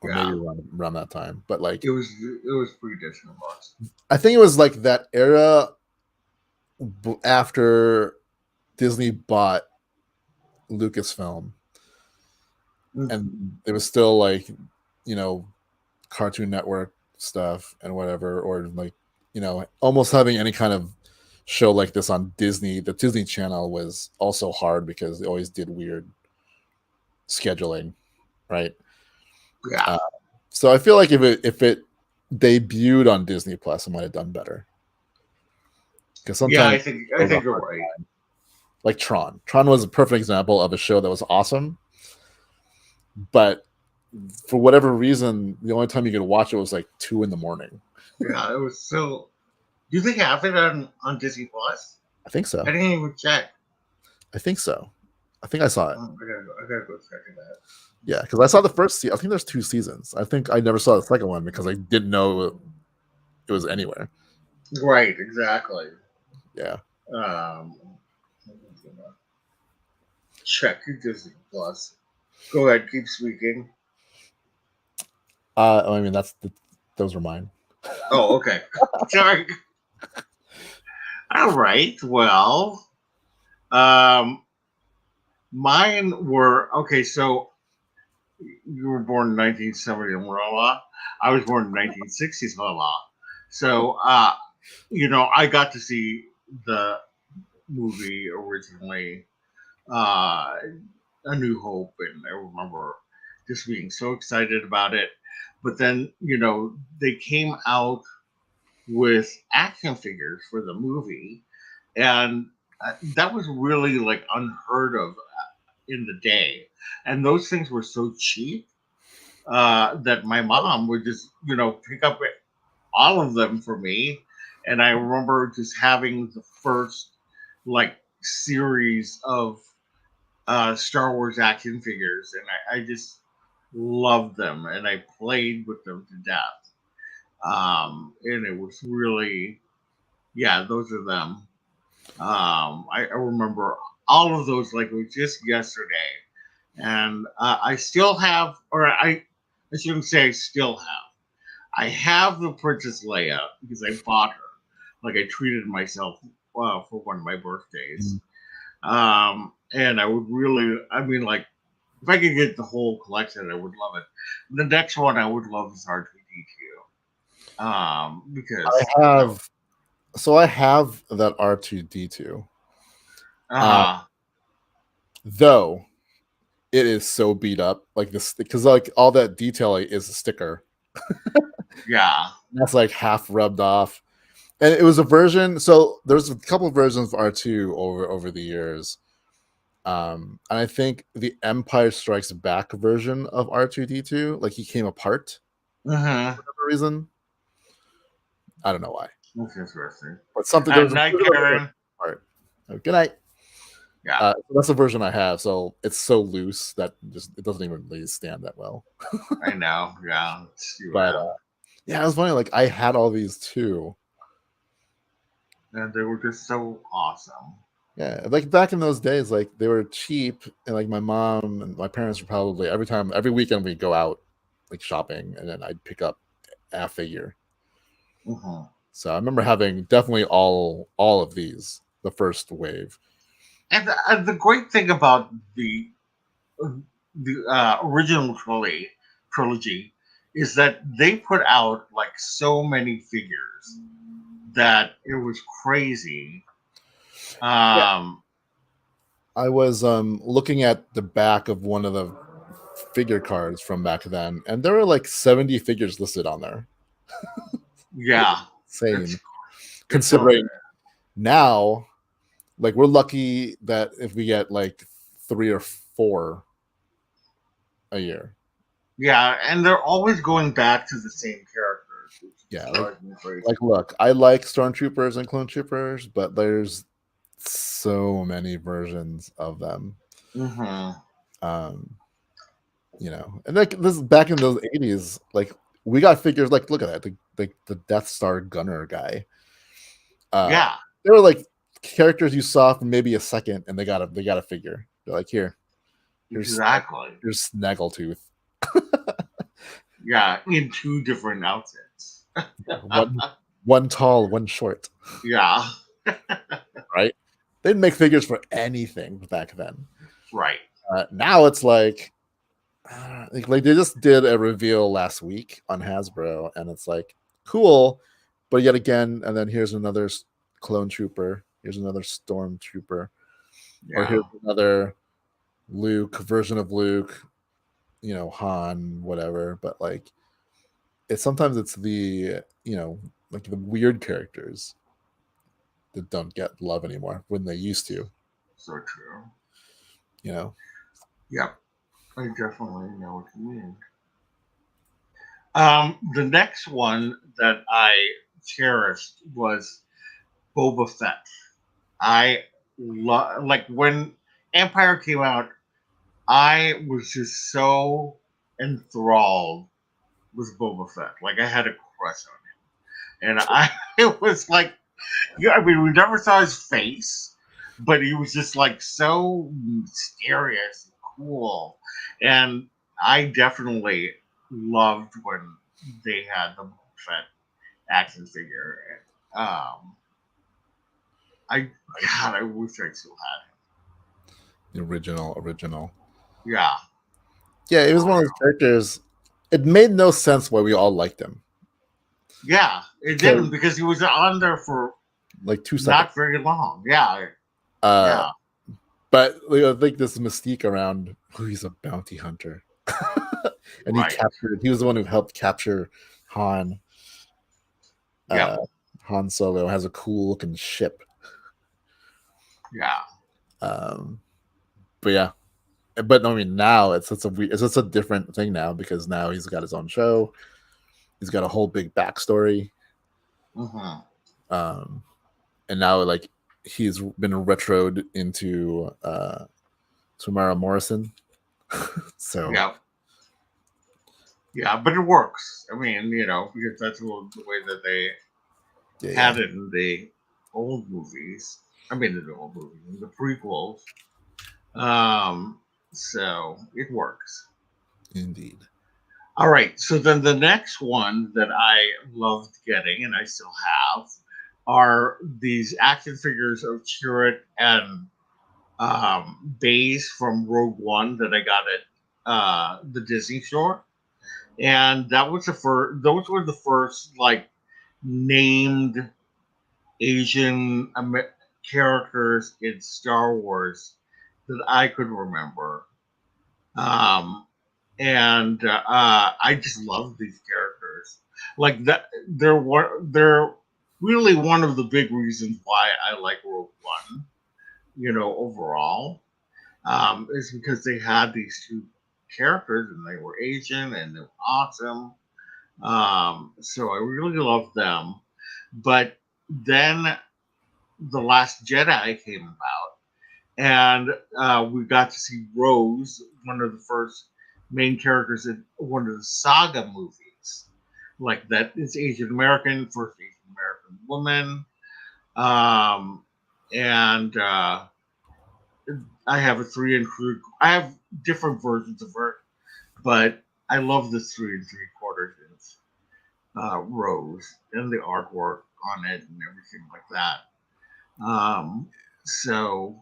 or maybe Yeah, around that time. But like, it was pretty Disney Plus. I think it was like that era after Disney bought Lucasfilm, and Mhm. it was still like, you know, Cartoon Network stuff and whatever, or like, almost having any kind of show like this on Disney. The Disney Channel was also hard because they always did weird scheduling, right? Yeah, Uh, so I feel like if it debuted on Disney Plus, it might have done better. Because yeah. sometimes I it was a think you're hard right. time. Like Tron. Tron was a perfect example of a show that was awesome, but for whatever reason, the only time you could watch it was like 2 in the morning. Yeah, it was so. Do they have it on Disney Plus? I think I so. didn't even check. I think so. I think I saw it. I gotta go check it out. Yeah, because I saw the first season. I think there's 2 seasons. I think I never saw the second one because I didn't know it was anywhere. Right, exactly. Yeah. Um, check your Disney Plus. Go ahead, keep speaking. I mean, those were mine. Oh, okay. Sorry. All right. Well, um, mine were okay. So you were born in 1970, la la. I was born in 1960s, la la. So, I got to see the movie originally, uh, A New Hope, and I remember just being so excited about it. But then, they came out with action figures for the movie, and that was really like unheard of in the day. And those things were so cheap that my mom would just, pick up all of them for me. And I remember just having the first like series of Star Wars action figures, and I just loved them, and I played with them to death. And it was really, yeah, those are them. I remember all of those like it was just yesterday, and I still have, or I shouldn't say I still have. I have the Princess Leia because I bought her. Like I treated myself for one of my birthdays. Mm. And I would really, I mean, like if I could get the whole collection, I would love it. The next one I would love is R2D2. I Because have I have that R2D2. Uh, uh though it is so beat up, like this, because like all that detailing is a sticker. yeah. That's like half rubbed off. And it was a version. So there's a couple of versions of R2 over the years. And I think the Empire Strikes Back version of R2D2, like he came apart Mm-hmm. for whatever reason. I don't know why, That's interesting. but something there was a Night, bit of Karen. a part. Good night. Yeah, So that's the version I have. So it's so loose that just it doesn't even really stand that well. I know. Yeah, it's too But bad. yeah, it was funny. Like I had all these too. And they were just so awesome. Yeah, like back in those days, like they were cheap, and like my mom and my parents were probably every weekend we'd go out like shopping, and then I'd pick up a figure. Hmm. So I remember having definitely all of these, the first wave. And the great thing about the original trilogy is that they put out like so many figures that it was crazy. Yeah, Um, I was looking at the back of one of the figure cards from back then, and there were like 70 figures listed on there. yeah, it's Insane, it's so considering now, like we're lucky that if we get like 3 or 4 a year. yeah, and they're always going back to the same characters, which Yeah, drives me crazy. like look, I like stormtroopers and clone troopers, but there's so many versions of them. Hmm. Um, and like this back in those 80s, like we got figures like look at that, the Death Star gunner guy. Uh Yeah, they were like characters you saw for maybe a second, and they got a figure. They're like, here's Exactly. here's Snaggletooth. Yeah, in two different outfits. one tall, one short. Yeah. Right? They'd make figures for anything back then. Right. Now it's like they just did a reveal last week on Hasbro, and it's like cool, but yet again, and then here's another clone trooper, here's another stormtrooper, or Yeah. here's another Luke version of Luke, Han, whatever. But like, sometimes it's the like the weird characters that don't get love anymore when they used to. So true. You know, Yep. I definitely know what you mean. The next one that I cherished was Boba Fett. I like when Empire came out. I was just so enthralled with Boba Fett. Like I had a crush on him, and I it was like, yeah. I mean, we never saw his face, but he was just like so mysterious and cool, and I definitely loved when they had the Boba Fett action figure. Um, I God, I wish I still had the original. him. Yeah, Yeah, it was for one of those real. characters. It made no sense why we all liked him. Yeah, it Because didn't because he was on there for like 2 seconds. not very long. Yeah, Uh, yeah, but I think this mystique around he's a bounty hunter, and right. he was the one who helped capture Han. Yep, Uh, Han Solo has a cool looking ship. yeah, Um, but yeah, but I mean now it's a different thing now because now he's got his own show. He's got a whole big backstory. hmm Um, and now like he's been retroed into Tamara Morrison. So yep, yeah. But it works. I mean, because that's the way that they yeah, had it in the old movies. I mean, in the old movies, in the prequels. Um, so it works. indeed. All right. So then the next one that I loved getting, and I still have, are these action figures of Chirrut and Baze from Rogue One that I got at the Disney store, and that was the first. Those were the first like named Asian characters in Star Wars that I could remember. Um, and I just love these characters. Like that, they're really one of the big reasons why I like Rogue One. Overall, is because they had these two characters and they were Asian and they're awesome. So I really loved them. But then the Last Jedi came about, and we got to see Rose, one of the first main characters in one of the saga movies. Like that is Asian American, first Asian American woman. Um, and I have a 3 and 3. I have different versions of her, but I love the 3 and 3/4 inch Rose and the artwork on it and everything like that. So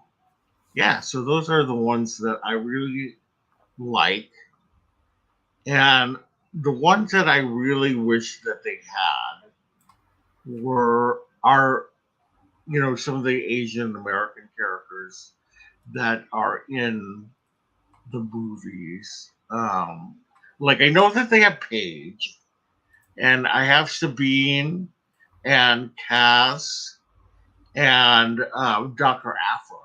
yeah, so those are the ones that I really like, and the ones that I really wish that they had were are some of the Asian American characters that are in the movies. Like I know that they have Paige, and I have Sabine and Cass and Doctor Afra.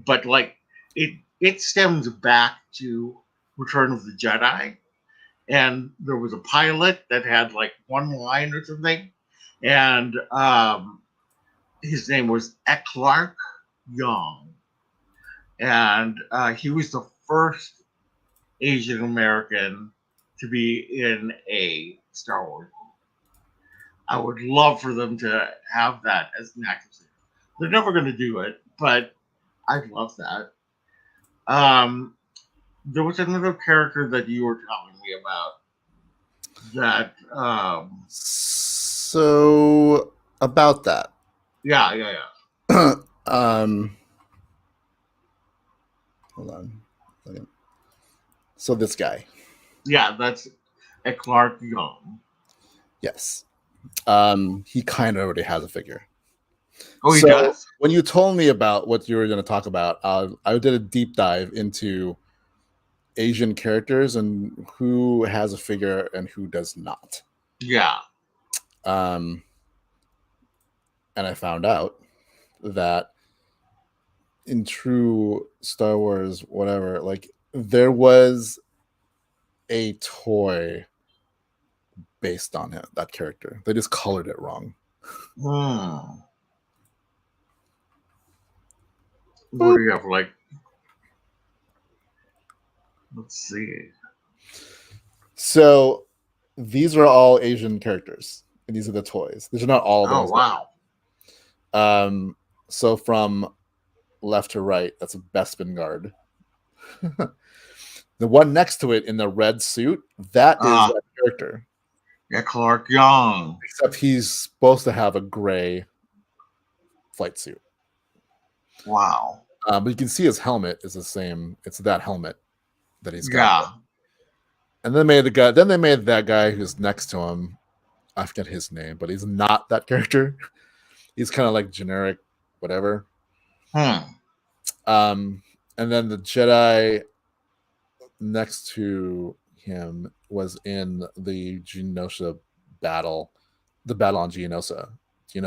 But like it stems back to Return of the Jedi, and there was a pilot that had like one line or something, and his name was Eclark Young, and he was the first Asian American to be in a Star Wars movie. I would love for them to have that as an active series. They're never going to do it, but I love that. Um, there was another character that you were telling me about that. So about that, Yeah, yeah, yeah. um, hold on a second. So this guy, Yeah, that's a Clark Young. yes, he kind of already has a figure. Oh, he So does? when you told me about what you were going to talk about, I did a deep dive into Asian characters and who has a figure and who does not. Yeah. Um, and I found out that in true Star Wars, whatever, like there was a toy based on it, that character. They just colored it wrong. Hmm. What Boop. do you have? Like, let's see. So these are all Asian characters, and these are the toys. These are not all the Oh, ones. That, wow. so from left to right, that's a Bespin guard. The one next to it in the red suit, that is Uh, that character. yeah, Clark Young. Except he's supposed to have a gray flight suit. Wow. But you can see his helmet is the same. It's that helmet that he's got. Yeah. And then they made the guy. Then they made that guy who's next to him. I forget his name, but he's not that character. He's kind of like generic, whatever. Hmm. And then the Jedi next to him was in the Geonosis battle, the battle on Geonosis, in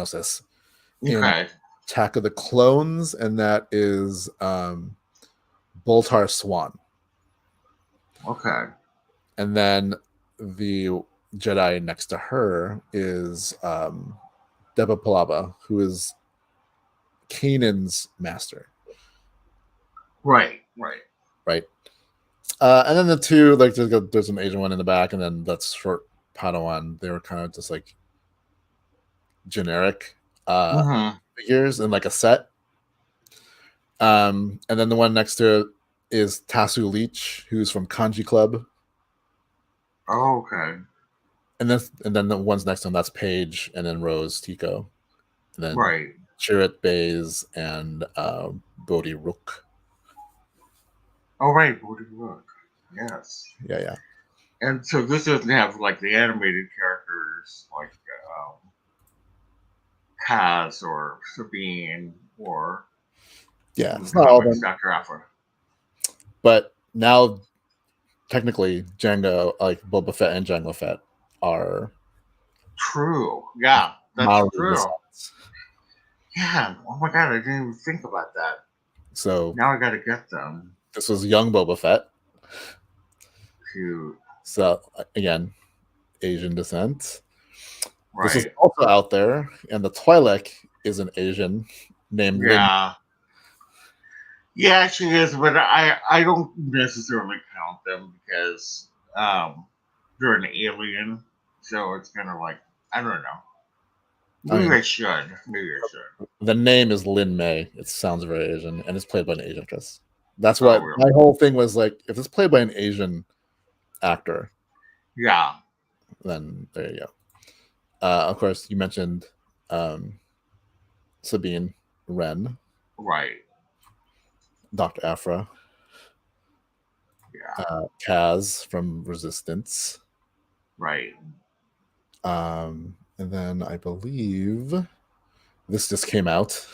Okay. Attack of the Clones, and that is Boltar Swan. Okay. And then the Jedi next to her is Deba Palaba, who is Kanan's master. Right. Right. Right. And then the two, like, there's an Asian one in the back, and then that's short Padawan. They were kind of just like generic Mm-hmm. figures in like a set. And then the one next to it is Tasu Leech, who's from Kanji Club. Oh, okay. And then the ones next to him, that's Paige, and then Rose Tico, and then Right. Chirrut Bays and Bodhi Rook. Oh, right. Woody Rook. Yes. Yeah, yeah. And so this doesn't have like the animated characters like Kaz or Sabine or Yeah, in the it's not all of comics them. Dr. Afra. But now, technically, Django, like Boba Fett and Jango Fett, are True. Yeah, that's Maru true. descendants. Yeah. Oh my god, I didn't even think about that. So Now I gotta get them. this was young Boba Fett. Cute. So again, Asian descent. This is Right. also out there, and the Twi'lek is an Asian named Lin. Yeah. Yeah, she is, but I don't necessarily count them because they're an alien, so it's kind of like I don't know. I Maybe mean, I should. Maybe I should. the name is Lin May. It sounds very Asian, and it's played by an Asian actress. That's Oh, what my really? whole thing was like. If it's played by an Asian actor, Yeah. then there you go. Of course, you mentioned um, Sabine Wren, Right. Dr. Afra, Yeah. Kaz from Resistance, Right. and then I believe this just came out.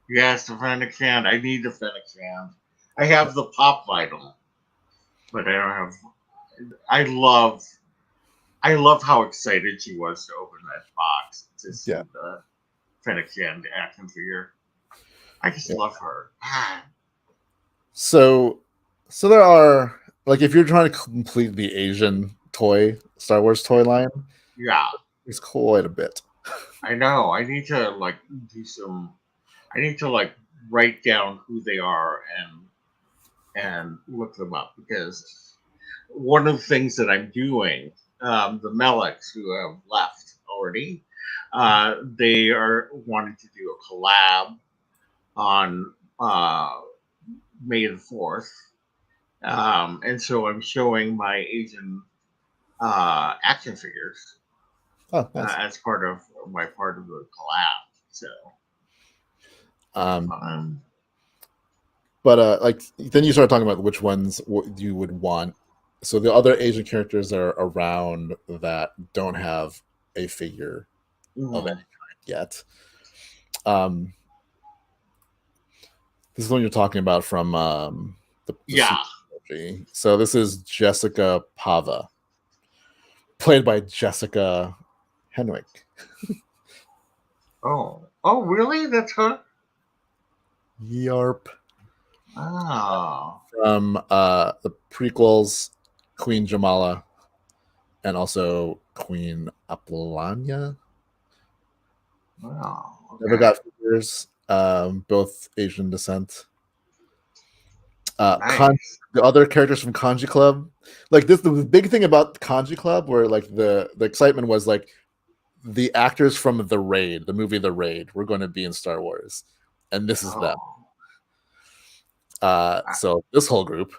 Yes, the Fennec Hand. I need the Fennec Hand. I have the pop vital, but I don't have. I love. I love how excited she was to open that box to see Yeah, the Fennec Hand action figure. I just yeah. love her. Ah, So there are, like, if you're trying to complete the Asian toy Star Wars toy line, yeah, there's quite a bit. I know. I need to like do some. I need to like write down who they are and look them up because one of the things that I'm doing, the Melics who have left already, they are wanting to do a collab on May the 4th, and so I'm showing my Asian action figures Oh, nice. as part of the collab. So Um, fun. but like then you start talking about which ones what you would want. So the other Asian characters that are around that don't have a figure of any Mhm. kind yet. Um, this is one you're talking about from the Yeah. sequel trilogy. So this is Jessica Pava, played by Jessica Henwick. Oh. Oh, really? That's her. Yarp. Oh. From the prequels, Queen Jamala, and also Queen Aplanya. Wow. Never Okay. got figures. Both Asian descent. Nice. The other characters from Kanji Club, like this, the big thing about Kanji Club, where like the excitement was like the actors from the Raid, the movie The Raid, were going to be in Star Wars, and this is them. Oh. So this whole group,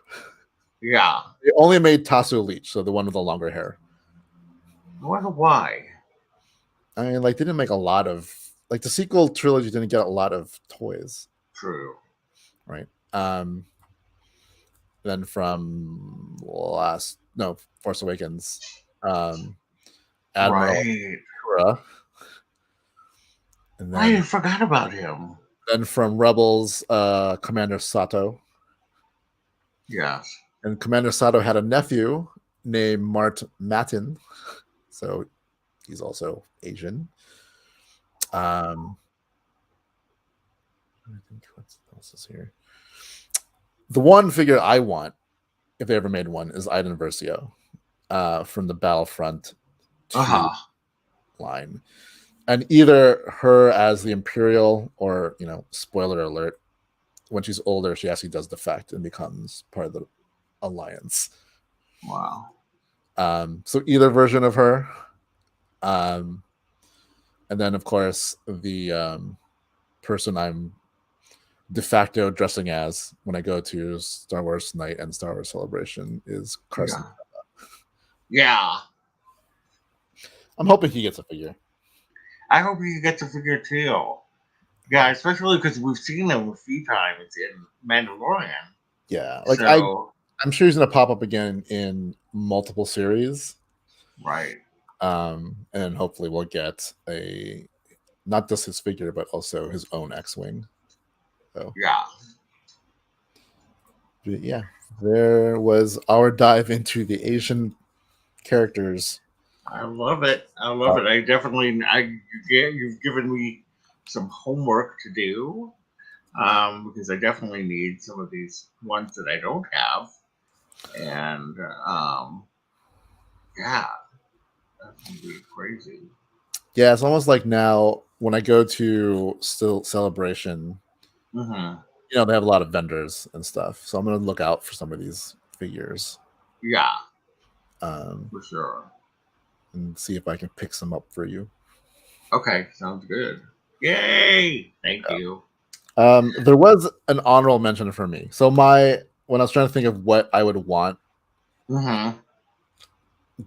Yeah. they only made Tasso Leech, so the one with the longer hair. I wonder why. I mean, like, they didn't make a lot of like the sequel trilogy didn't get a lot of toys, True. right? Then from Force Awakens, Admiral Right. Kura, and I then forgot about him. from Rebels, Commander Sato, Yes. and Commander Sato had a nephew named Mart Matin, so he's also Asian. I think what else is here? The one figure I want, if they ever made one, is Iden Versio, from the Battlefront Uh 2 huh. line. And either her as the Imperial or, spoiler alert, when she's older, she actually does defect and becomes part of the Alliance. Wow. So either version of her. And then, of course, the person I'm de facto dressing as when I go to Star Wars Night and Star Wars Celebration is Carson. Yeah. Yeah. I'm hoping he gets a figure. I hope he gets a figure too. Yeah, especially because we've seen him a few times in Mandalorian. Yeah, like So, I'm sure he's gonna pop up again in multiple series. right. And hopefully we'll get a not just his figure, but also his own X-wing. So, Yeah. but yeah, there was our dive into the Asian characters. I love it. I love it. You've given me some homework to do, because I definitely need some of these ones that I don't have. And yeah, that's gonna be crazy. Yeah, it's almost like now when I go to still celebration, Hmm. they have a lot of vendors and stuff. So I'm gonna look out for some of these figures, Yeah, um, for sure. and see if I can pick some up for you. Okay, sounds good. Yay! Thank you. There was an honorable mention for me. So when I was trying to think of what I would want Hmm.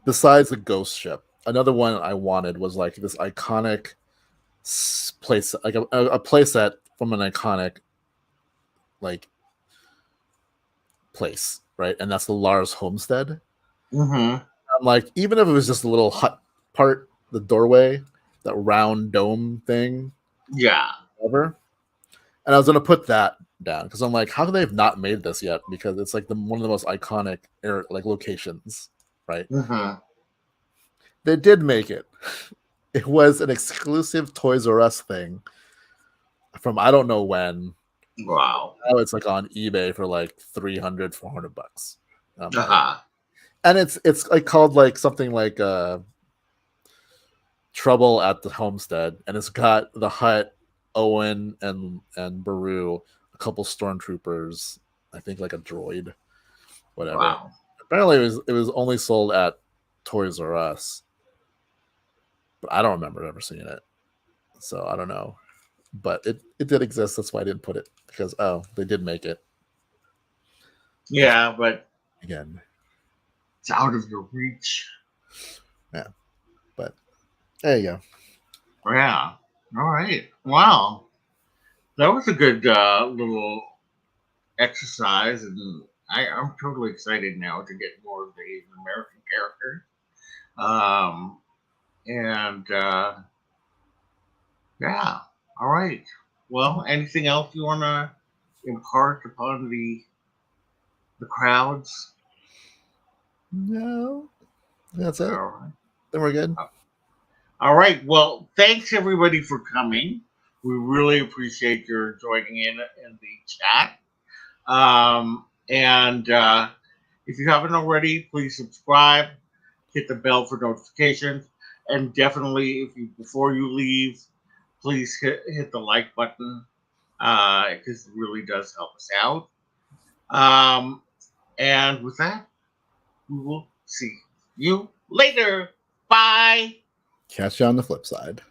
besides the ghost ship, another one I wanted was like this iconic place, like a playset from an iconic like place, right? And that's the Lars Homestead. Hmm. I'm like, even if it was just a little hut part, the doorway, that round dome thing, Yeah. whatever. And I was gonna put that down because I'm like, how could they have not made this yet? Because it's like one of the most iconic locations, right? Hmm. They did make it. It was an exclusive Toys R Us thing from I don't know when. Wow. Now it's like on eBay for like 300, $400. I'm like, Uh-huh. and it's like called like something like Trouble at the Homestead, and it's got the Hut, Owen, and Baru, a couple stormtroopers, I think like a droid, whatever. Wow. Apparently, it was only sold at Toys R Us, but I don't remember ever seeing it, so I don't know. but it did exist. That's why I didn't put it, because they did make it Yeah, but again. it's out of your reach. Yeah, but there you go. Yeah. All right. Wow. That was a good little exercise, and I'm totally excited now to get more of the Asian American characters. And yeah, all right. Well, anything else you want to impart upon the crowds? No, that's it. All right. Then we're good. All right. Well, thanks everybody for coming. We really appreciate your joining in the chat. And if you haven't already, please subscribe, hit the bell for notifications, and definitely, before you leave, please hit the like button because it really does help us out. And with that, we will see you later. Bye. Catch you on the flip side.